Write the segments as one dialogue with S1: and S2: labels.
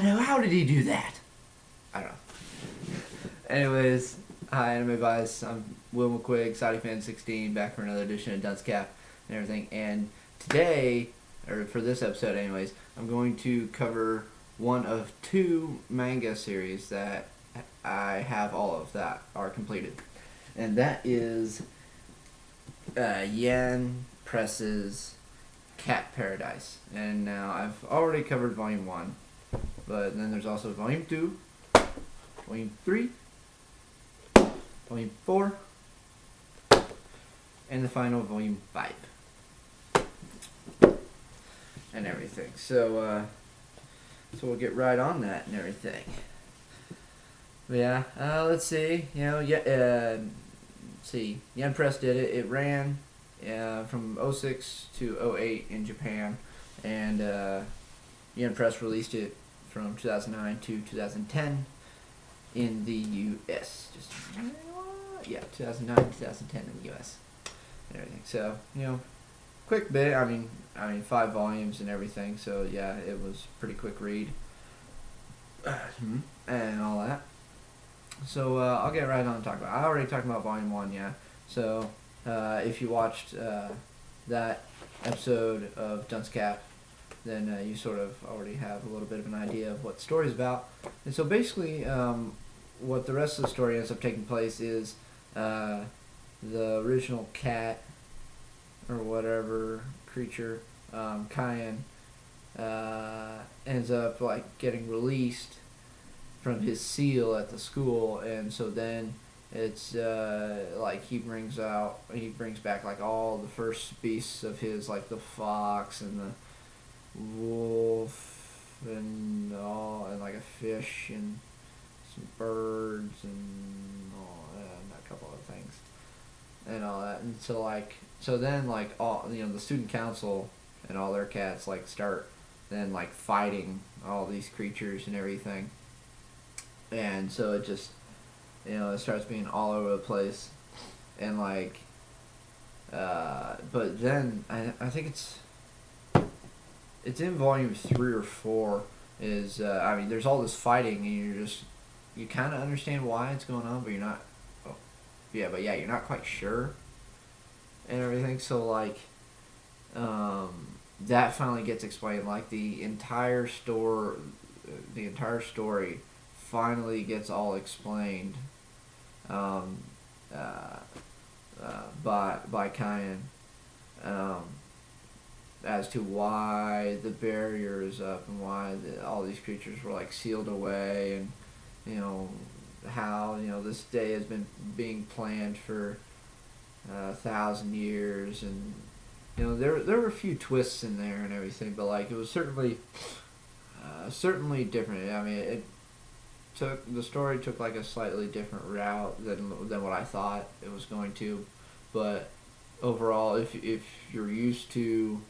S1: know. How did he do that? I don't know. Anyways, hi, Anime Vice. I'm Will McQuigg, SaudiFan16, back for another edition of Dunce Cap and everything. And today, or for this episode anyways, I'm going to cover one of two manga series that I have all of that are completed. And that is Yen Press's Cat Paradise. And now I've already covered Volume 1, but then there's also Volume 2, Volume 3, Volume 4, and the final Volume 5. And everything. So we'll get right on that and everything. But yeah, let's see. Let's see. Yen Press did it. It ran from 06 to 08 in Japan, and Yen Press released it from 2009 to 2010 in the U.S. 2009, 2010 in the U.S. and everything. So quick bit. I mean, 5 volumes and everything. So yeah, it was pretty quick read and all that. So I'll get right on to talk about. I already talked about Volume 1, yeah. So if you watched that episode of Dunce Cap, then you sort of already have a little bit of an idea of what the story's about. And so basically, what the rest of the story ends up taking place is the original cat or whatever creature, Cayenne, ends up like getting released from his seal at the school, and so then it's like he brings back like all the first beasts of his, like the fox and the wolf and all, and like a fish and some birds and all, and a couple other things and all that. And so then all the student council and all their cats like start then like fighting all these creatures and everything. And so it just, it starts being all over the place. And but then I think it's in volume 3 or 4 is, there's all this fighting and you kind of understand why it's going on, but you're not, you're not quite sure and everything. So that finally gets explained. Like the entire story finally gets all explained by Cayenne as to why the barrier is up and why all these creatures were like sealed away, and how this day has been being planned for 1,000 years, and there were a few twists in there and everything, but like it was certainly different. I mean, the story took like a slightly different route than what I thought it was going to, but overall, if you're used to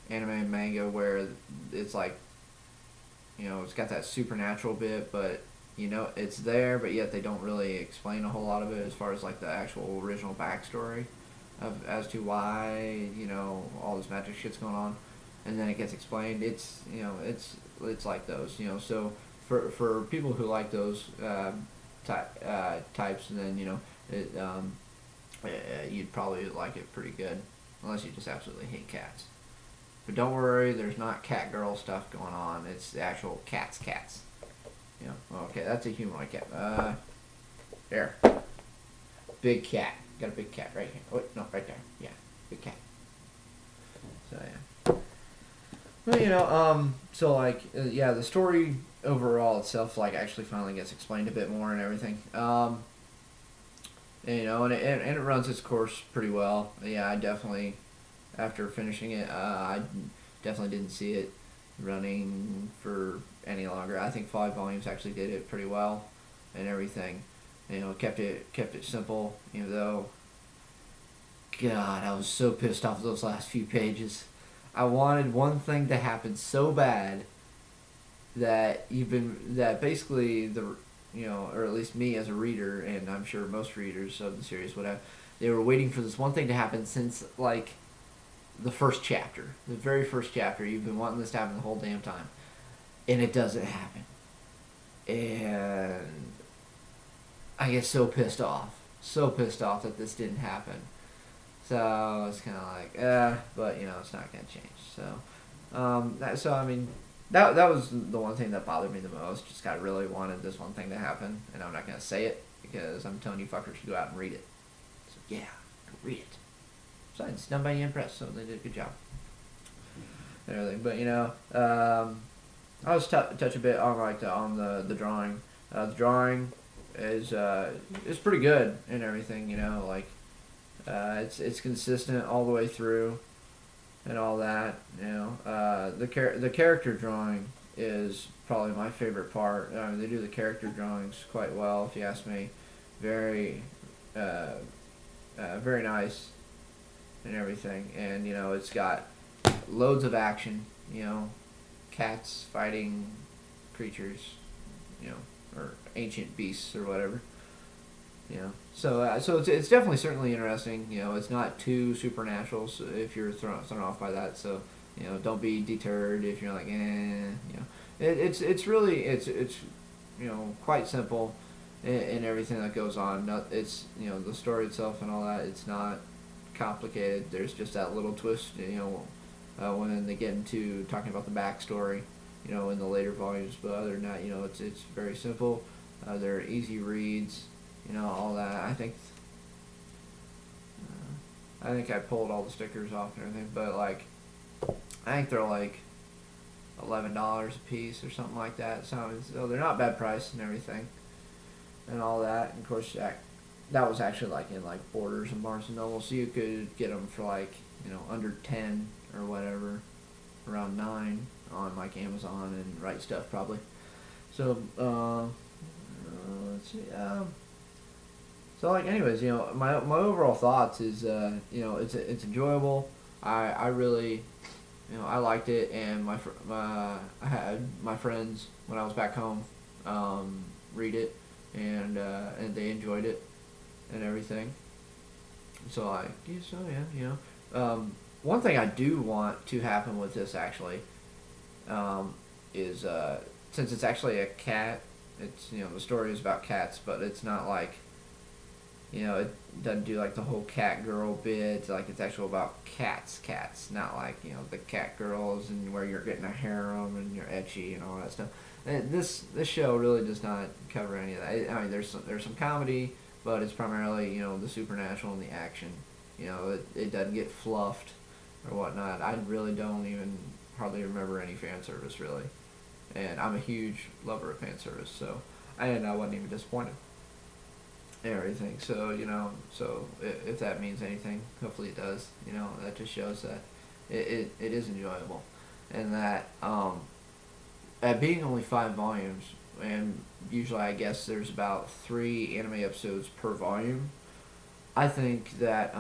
S1: anime and manga where it's like, it's got that supernatural bit, but it's there, but yet they don't really explain a whole lot of it as far as like the actual original backstory as to why all this magic shit's going on, and then it gets explained. It's like those, so for people who like those types, then you'd probably like it pretty good, unless you just absolutely hate cats. But don't worry, there's not cat girl stuff going on. It's the actual cats. Okay, that's a humanoid cat. There. Big cat. Got a big cat right here. Oh, no, right there. Yeah, big cat. So yeah. Well, the story overall itself actually finally gets explained a bit more and everything. And it runs its course pretty well. Yeah, I definitely, after finishing it, I definitely didn't see it running for any longer. I think 5 volumes actually did it pretty well and everything. Kept it simple, even though, God, I was so pissed off those last few pages. I wanted one thing to happen so bad that basically or at least me as a reader, and I'm sure most readers of the series would have, they were waiting for this one thing to happen since like the first chapter, the very first chapter. You've been wanting this to happen the whole damn time, and it doesn't happen. and I get so pissed off that this didn't happen. So it's kind of like, but it's not gonna change. So, I mean, that was the one thing that bothered me the most. Just I really wanted this one thing to happen, and I'm not gonna say it because I'm telling you fuckers to go out and read it. So yeah, go read it. Besides, it's done by Ian Press, so they did a good job. And everything, but I'll just touch a bit on on the drawing. The drawing is pretty good and everything. It's consistent all the way through, and all that. The character drawing is probably my favorite part. They do the character drawings quite well, if you ask me. Very, very nice, and everything. And it's got loads of action. Cats fighting creatures, or ancient beasts or whatever. So it's definitely certainly interesting. It's not too supernatural, so if you're thrown off by that. So don't be deterred if you're like, it's really quite simple in everything that goes on. It's the story itself and all that. It's not complicated. There's just that little twist. When they get into talking about the backstory. In the later volumes. But other than that, it's very simple. They're easy reads. All that. I think I pulled all the stickers off and everything, but I think they're like $11 a piece or something like that. So they're not bad price and everything, and all that. And of course, that was actually in Borders and Barnes and Noble, so you could get them for under 10 or whatever, around 9 on Amazon and Right Stuff probably. So let's see. So anyways, my overall thoughts is it's enjoyable. I really I liked it, and I had my friends when I was back home read it, and they enjoyed it and everything. So one thing I do want to happen with this actually is since it's actually a cat, it's the story is about cats, but it's not it doesn't do the whole cat girl bit. It's actually about cats, not the cat girls and where you're getting a harem and you're ecchi and all that stuff. And this show really does not cover any of that. I mean, there's some comedy, but it's primarily the supernatural and the action. It doesn't get fluffed or whatnot. I really don't even hardly remember any fan service really, and I'm a huge lover of fan service, so I wasn't even disappointed. Everything. So so if that means anything, hopefully it does. That just shows that it is enjoyable, and that at being only 5 volumes, and usually I guess there's about 3 anime episodes per volume. I think that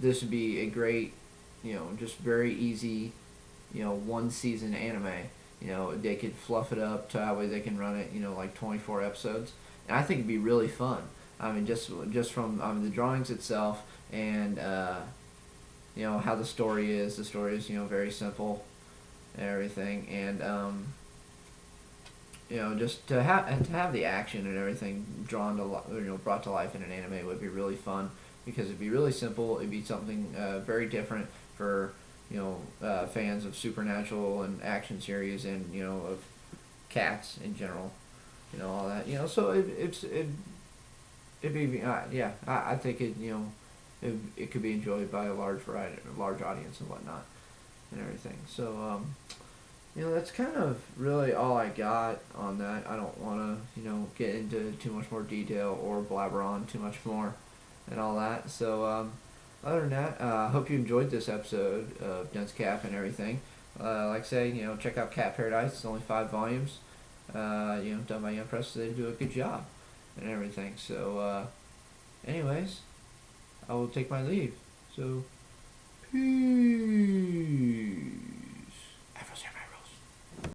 S1: this would be a great, just very easy, 1 season anime. They could fluff it up to that way they can run it, 24 episodes. And I think it'd be really fun. I mean, just from the drawings itself, and how the story is. The story is very simple, and everything, and just to have the action and everything brought to life in an anime would be really fun, because it'd be really simple. It'd be something very different for fans of supernatural and action series, and of cats in general. All that, so it'd be, I think it could be enjoyed by a large audience and whatnot, and everything. So, that's kind of really all I got on that. I don't want to, get into too much more detail or blabber on too much more and all that. So, other than that, I hope you enjoyed this episode of Dunce Cap and everything. Like I say, check out Cat Paradise. It's only 5 volumes. Done by Young Press. They do a good job and everything. So, anyways, I will take my leave. So, peace.